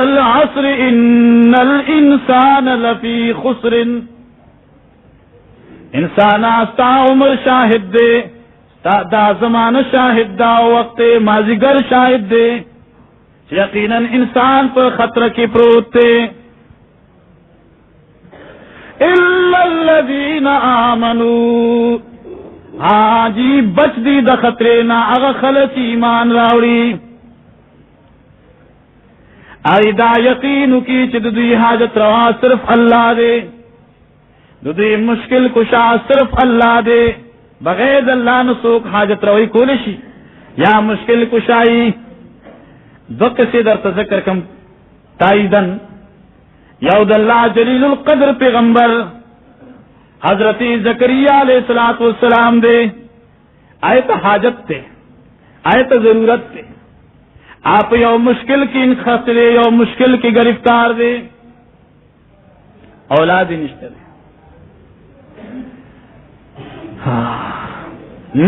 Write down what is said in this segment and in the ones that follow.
العصر ان الانسان لفی خسر، انسان آستا عمر شاہد دے، دا زمان شاہد، دا وقت مازیگر شاہد دے، یقیناً انسان پر خطرہ کی پروت تے، الا الذین آمنوا، ہاں جی بچ دی دا خطرے نا اغا خلق ایمان راوڑی، ایدا یقینو کی چھ دوی حاجت روا صرف اللہ دے، دوی مشکل کشا صرف اللہ دے، بغیر اللہ نسوک حاجت روی کولشی یا مشکل کشائی. دو کسی در تذکر کم تائیدن، یود اللہ جلیل القدر پیغمبر حضرت زکریا علیہ السلام دے، آیت حاجت تے، آیت ضرورت تے، آپ یو مشکل کی انخصلے، یو مشکل کی گرفتار دے، اولاد نشتے دے.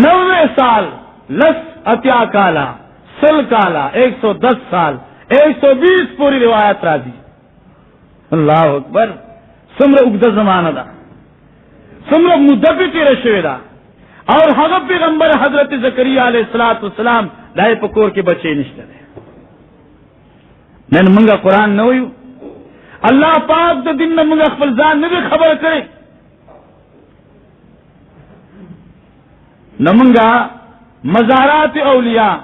90 سال، 10 کالا، 100 کالا، 110 سال، 120 پوری روایت راضی. اللہ اکبر، سمر اگدہ زمانہ دا، سمر مدبی تیرے شوی دا، اور حضرت پیغمبر حضرت زکریا علیہ السلام دائے پکور کے بچے نشتے دے. نن منگا قرآن نویو، اللہ پاک دا دن منگا خفلزان نبی خبر کرے، نمنگا مزارات اولیاء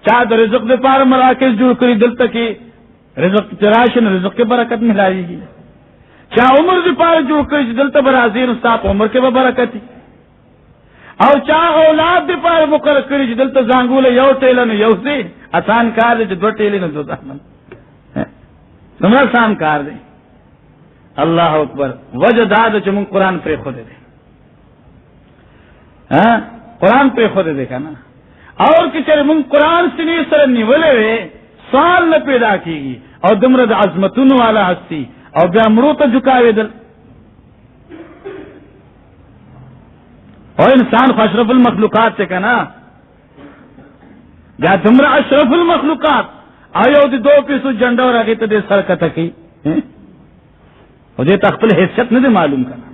چاہ دا رزق دے پار مراکز جوڑ کری دلتا کی رزق چراشن رزق کے برکت ملائے گی، چاہ عمر دے پار جوڑ کری دلتا برازیر استاپ عمر کے برکتی، اور چاہ اولاد دے پار مقرر کری دلتا زانگول یو ٹیلن یو دے آسان کار دے دو ٹیلن دو دامن تمہارا آسان کار دے. اللہ اکبر، وجہ داد چمون قرآن پہ خود دے، قرآن پہ خود دیکھا نا، اور کچھ من قرآن سے نہیں سر نیولے ہوئے سوال نہ پیدا کی گی، اور دمرد عظمتون والا ہستی اور بیا مرو تو جھکاوے دل، اور انسان کو اشرف المخلوقات سے کہنا یا دمرا اشرف المخلوقات آیو دی 2 پیسو جنڈا اور آگے تو دے سر کا تکی اور دے تخپل حیثیت نہیں دے معلوم کرنا،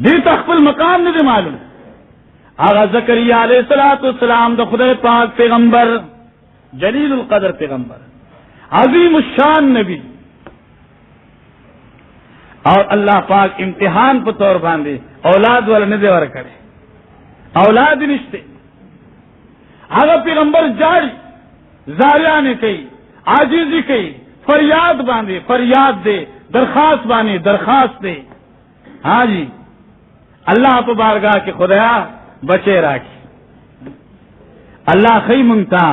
دی تخپل مقام نہیں دے معلوم. آغا زکریا علیہ السلام دا خدا پاک پیغمبر، جلیل القدر پیغمبر، عظیم الشان نبی، اور اللہ پاک امتحان پر طور باندھے اولاد والا ندے ور کرے، اولاد نشتے. آغا پیغمبر جاری زاریانے کئی، عاجزی کئی، فریاد باندھے فریاد دے، درخواست باندھے درخواست دے. ہاں جی اللہ پہ بارگاہ کے خدایا بچے راکی، اللہ خی منگتا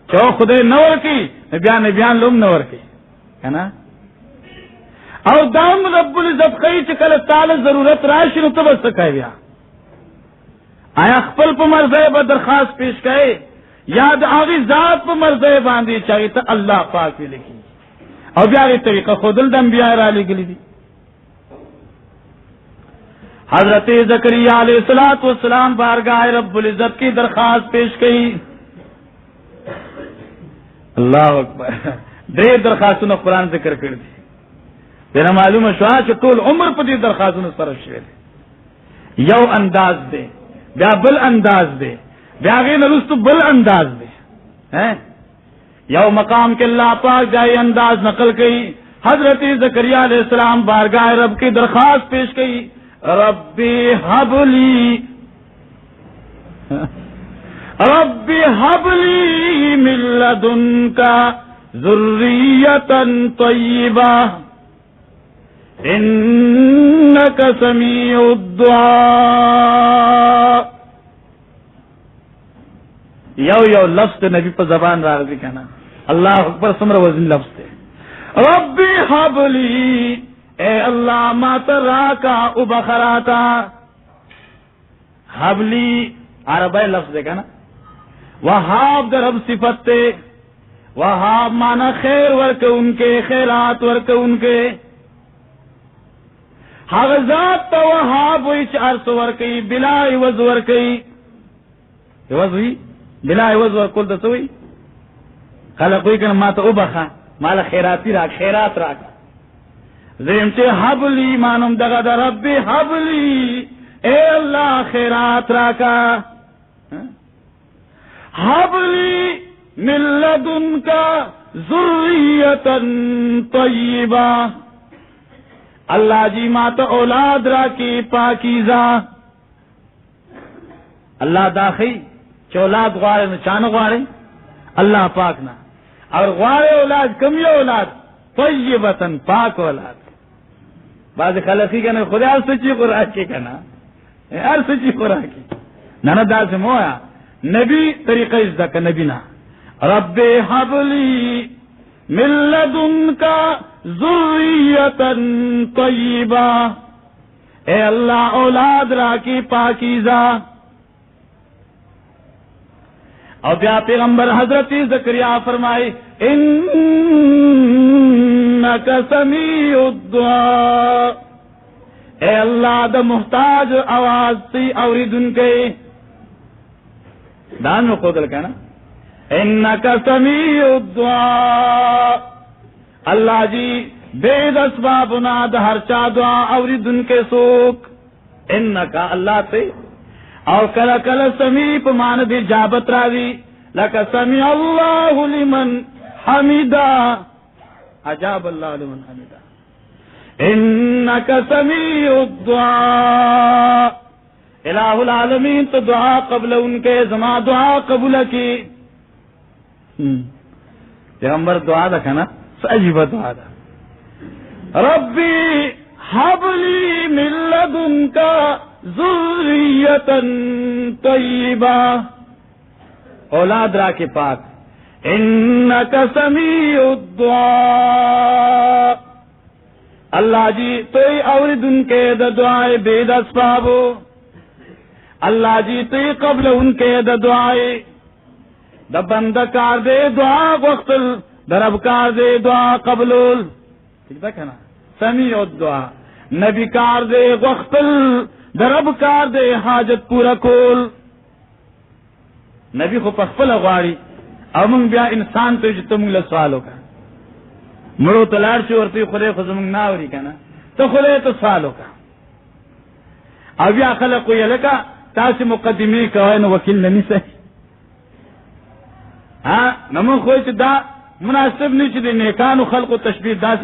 چو خدے نور کی نبیان لوم نور کی ہے نا، اور دام رب العزت خی چکل تال ضرورت راشی نو تب سکے بیا آیا خپل پہ مرضے با درخواست پیش کرے، یاد آگی ذات پہ مرضے باندھی چاہیے تو اللہ پاک بھی لکھی، اور بیاری طریقہ خودل دم بیار علی گلی دی. حضرت زکریا علیہ السلام بارگاہ رب العزت کی درخواست پیش کی. اللہ اکبر، دے درخواستوں نے قرآن ذکر کر دی، تیرا معلوم ہے شاہ طول عمر پر دی درخواستوں نے صرف شویر یو انداز دے، بیا بل انداز دے، بیا غیر رستو بل انداز دے، یو مقام کے اللہ پاک جائے انداز نقل کی. حضرت زکریا علیہ السلام بارگاہ رب کی درخواست پیش کی، ربی حبلی من لدنکا ذریتا طیبہ انکا سمیع الدعاء. یو لفظ نبی پر زبان را رضی کہنا، اللہ اکبر، سمر وزن لفظ تھے. ربی حبلی، اے اللہ ما تراکا ابخراتا، حبلی عربی لفظ ہے نا، وہاب در رب صفت تے، وہاب مانا خیر ورک ان کے، خیرات ورک ان کے، حغزات تا وہاب ویچ عرص ورکی بلا عوض ورکی، عوض ہوئی بلا عوض ورکل دسوئی خلق کوئی کنا ما تا اوبخا مالا خیراتی راک خیرات راک زیم چے حبلی مانم دغا دا ربی حبلی اے اللہ خیرات راکا حبلی من لدن کا ذریتا طیبا اللہ جی ماتا اولاد راکی پاکیزا اللہ داخی چھ اولاد غوارے نو چانو غوارے اللہ پاک نا اور غوارے اولاد کمی اولاد طیبتن پاک اولاد بعض خلقی کنا خدا ہر سچی خوراکی کنا ہر سچی خوراکی نانا دا سے مویا نبی طریقہ ازدک نبی نا رب حبلی من لدن کا ذریتا طیبا اے اللہ اولاد راکی پاکیزا اور بیا پیغمبر حضرت زکریا فرمائے انک سمیع الدعاء اے اللہ دا محتاج آواز تی اوریدن کے دان میں قدل کہنا انک سمیع الدعاء اللہ جی بید اسبابنا دا ہر چا دعا اوریدن کے سوک انکا اللہ تے اور کلا کلا سمیع پمان دی جابت راوی لکا سمیع اللہ لمن حمیدہ عجاب اللہ لمن حمیدہ انکا سمیع الدعاء الہ العالمین تو دعا قبل ان کے زما دعا قبول کی پیغمبر دعا دا نا عجیب دعا دا ربی حبلی من لدن کا ذریتا طیبا اولاد را کے پاک انکا سمیع الدعاء اللہ جی توی اورد ان کے دا دعائے بید اسبابو اللہ جی توی قبل ان کے دا دعائے دا بند کار دے دعا وقتل دا رب کار دے دعا قبلول ٹھیک تھا کہنا سمیع الدعاء نبی کار دے وقتل دا رب کار دے حاجت پورا کول نبی خو پخپل غواری او منگ بیا انسان تو جو تمگ لسوالو کا مرو تلار چو ورطی خودے خزمنگ ناوری کنا تو خودے تو سوالو کا او بیا خلقو یلکا تاسی مقدمی کوئے وکیل نمی سے ہاں نمون خوئی چی دا مناسب نہیں چی دی نیکانو خلقو تشبیح دا